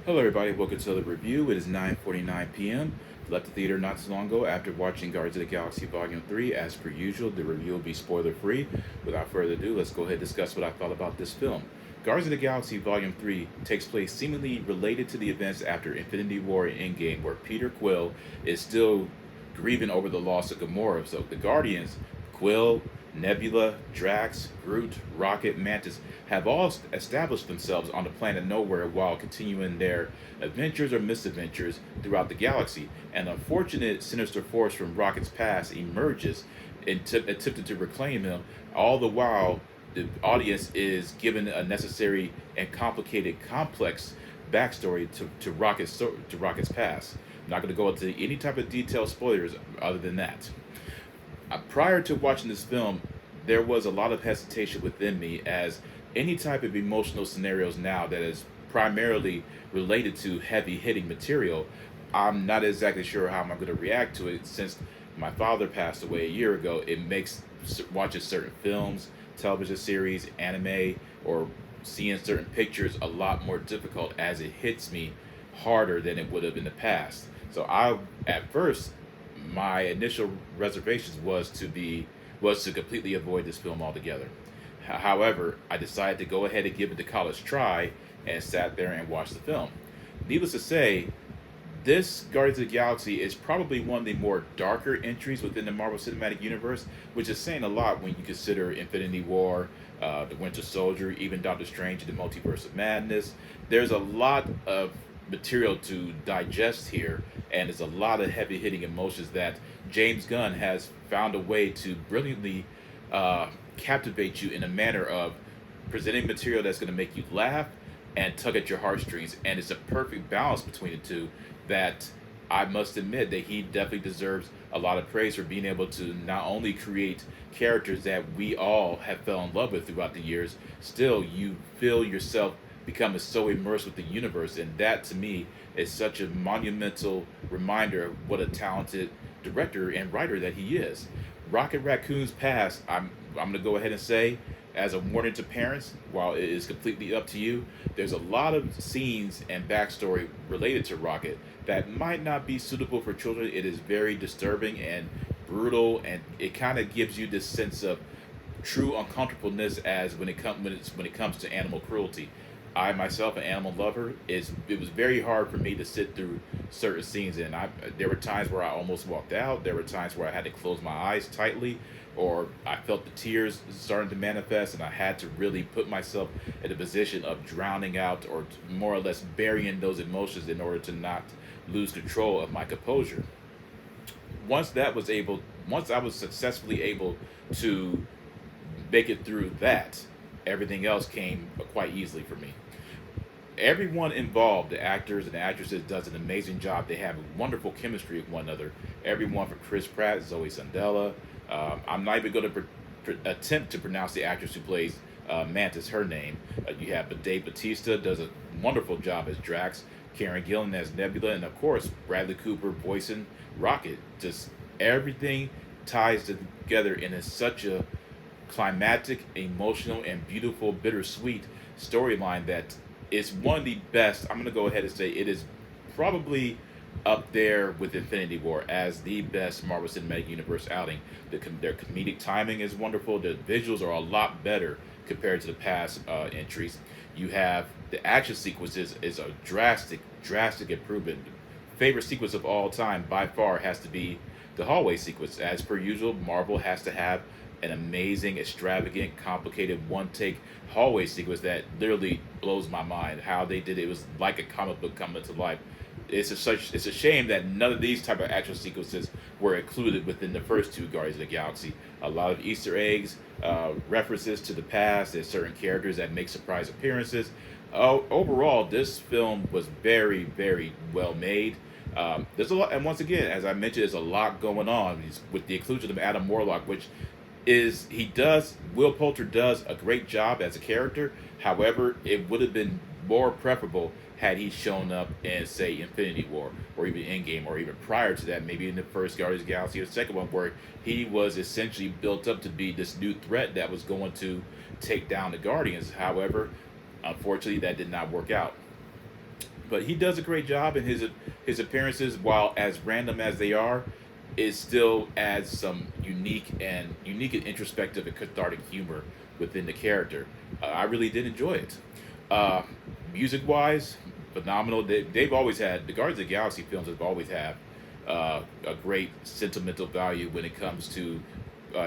Hello, everybody. Welcome to the review. It is 9:49 p.m. Left the theater not so long ago after watching Guardians of the Galaxy Volume 3. As per usual, the review will be spoiler free. Without further ado, let's go ahead and discuss what I thought about this film. Guardians of the Galaxy Volume 3 takes place seemingly related to the events after Infinity War and Endgame, where Peter Quill is still grieving over the loss of Gamora. So the Guardians, Quill, Nebula, Drax, Groot, Rocket, Mantis have all established themselves on the planet Nowhere while continuing their adventures or misadventures throughout the galaxy. An unfortunate sinister force from Rocket's past emerges and attempting to reclaim him, all the while the audience is given a necessary and complicated, complex backstory to Rocket's past. I'm not going to go into any type of detailed spoilers other than that. Prior to watching this film, there was a lot of hesitation within me as any type of emotional scenarios now that is primarily related to heavy hitting material, I'm not exactly sure how I'm going to react to it since my father passed away a year ago. It makes watching certain films, television series, anime, or seeing certain pictures a lot more difficult as it hits me harder than it would have in the past. So at first, my initial reservations was to completely avoid this film altogether. However, I decided to go ahead and give it the college try and sat there and watched the film. Needless to say, this Guardians of the Galaxy is probably one of the more darker entries within the Marvel Cinematic Universe, which is saying a lot when you consider Infinity War, the Winter Soldier, even Doctor Strange and the Multiverse of Madness. There's a lot of material to digest here, and there's a lot of heavy hitting emotions that James Gunn has found a way to brilliantly captivate you in a manner of presenting material that's going to make you laugh and tug at your heartstrings. And it's a perfect balance between the two that I must admit that he definitely deserves a lot of praise for being able to not only create characters that we all have fell in love with throughout the years, still you feel yourself becoming so immersed with the universe. And that to me is such a monumental reminder of what a talented director and writer that he is. Rocket Raccoon's past, I'm gonna go ahead and say, as a warning to parents, while it is completely up to you, there's a lot of scenes and backstory related to Rocket that might not be suitable for children. It is very disturbing and brutal, and it kind of gives you this sense of true uncomfortableness as when it comes to animal cruelty. I myself, an animal lover, it was very hard for me to sit through certain scenes, and there were times where I almost walked out. There were times where I had to close my eyes tightly, or I felt the tears starting to manifest, and I had to really put myself in a position of drowning out or more or less burying those emotions in order to not lose control of my composure. Once that was able, Once I was successfully able to make it through that, everything else came quite easily for me. Everyone involved, the actors and the actresses, does an amazing job. They have wonderful chemistry with one another. Everyone from Chris Pratt, Zoe Sandela. I'm not even going to attempt to pronounce the actress who plays Mantis, her name. You have Dave Batista does a wonderful job as Drax. Karen Gillan as Nebula, and of course Bradley Cooper voicing Rocket. Just everything ties together in such a climactic, emotional, and beautiful, bittersweet storyline that is one of the best. I'm going to go ahead and say it is probably up there with Infinity War as the best Marvel Cinematic Universe outing. Their comedic timing is wonderful. The visuals are a lot better compared to the past entries. You have the action sequences is a drastic improvement. Favorite sequence of all time by far has to be the hallway sequence. As per usual, Marvel has to have an amazing, extravagant, complicated one take hallway sequence that literally blows my mind. How they did it, it was like a comic book coming to life. It's a shame that none of these type of action sequences were included within the first two Guardians of the Galaxy. A lot of Easter eggs, references to the past, and certain characters that make surprise appearances. Overall, this film was very well made. There's a lot, and once again, as I mentioned, there's a lot going on with the inclusion of Adam Warlock, which is he does Will Poulter does a great job as a character. However, it would have been more preferable had he shown up in, say, Infinity War or even Endgame, or even prior to that, maybe in the first Guardians of the Galaxy or the second one, where he was essentially built up to be this new threat that was going to take down the Guardians. However, unfortunately, that did not work out. but he does a great job in his appearances. While as random as they are, it still adds some unique and introspective and cathartic humor within the character. I really did enjoy it. Uh, Music wise, phenomenal. They've always had the Guardians of the Galaxy films have always had a great sentimental value when it comes to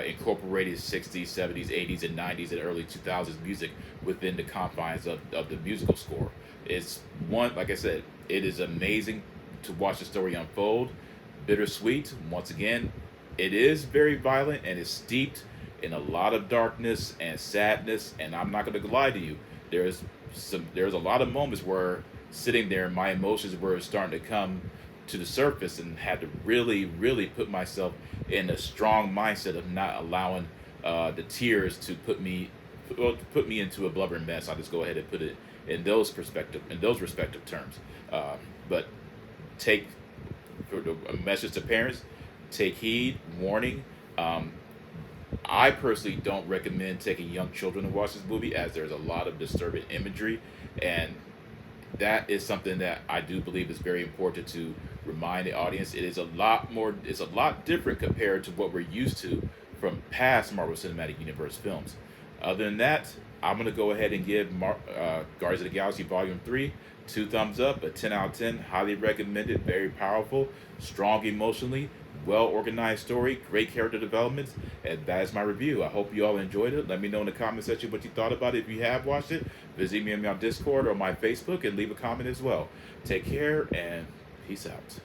incorporated 60s, 70s, 80s, and 90s and early 2000s music within the confines of the musical score. It's one, like I said, it is amazing to watch the story unfold. Bittersweet, once again, it is very violent and is steeped in a lot of darkness and sadness. And I'm not going to lie to you, there's a lot of moments where sitting there, my emotions were starting to come to the surface, and had to really put myself in a strong mindset of not allowing the tears to put me into a blubbering mess. I'll just go ahead and put it in those respective terms. But take for a message to parents: take heed, warning. I personally don't recommend taking young children to watch this movie, as there's a lot of disturbing imagery, and that is something that I do believe is very important to remind the audience. It's a lot different compared to what we're used to from past Marvel Cinematic Universe films. Other than that, I'm going to go ahead and give Guardians of the Galaxy Volume 3 two thumbs up, a 10 out of 10. Highly recommended, very powerful, strong emotionally, well organized story, great character developments, and that is my review. I hope you all enjoyed it. Let me know in the comment section what you thought about it. If you have watched it, visit me on my Discord or my Facebook and leave a comment as well. Take care and peace out.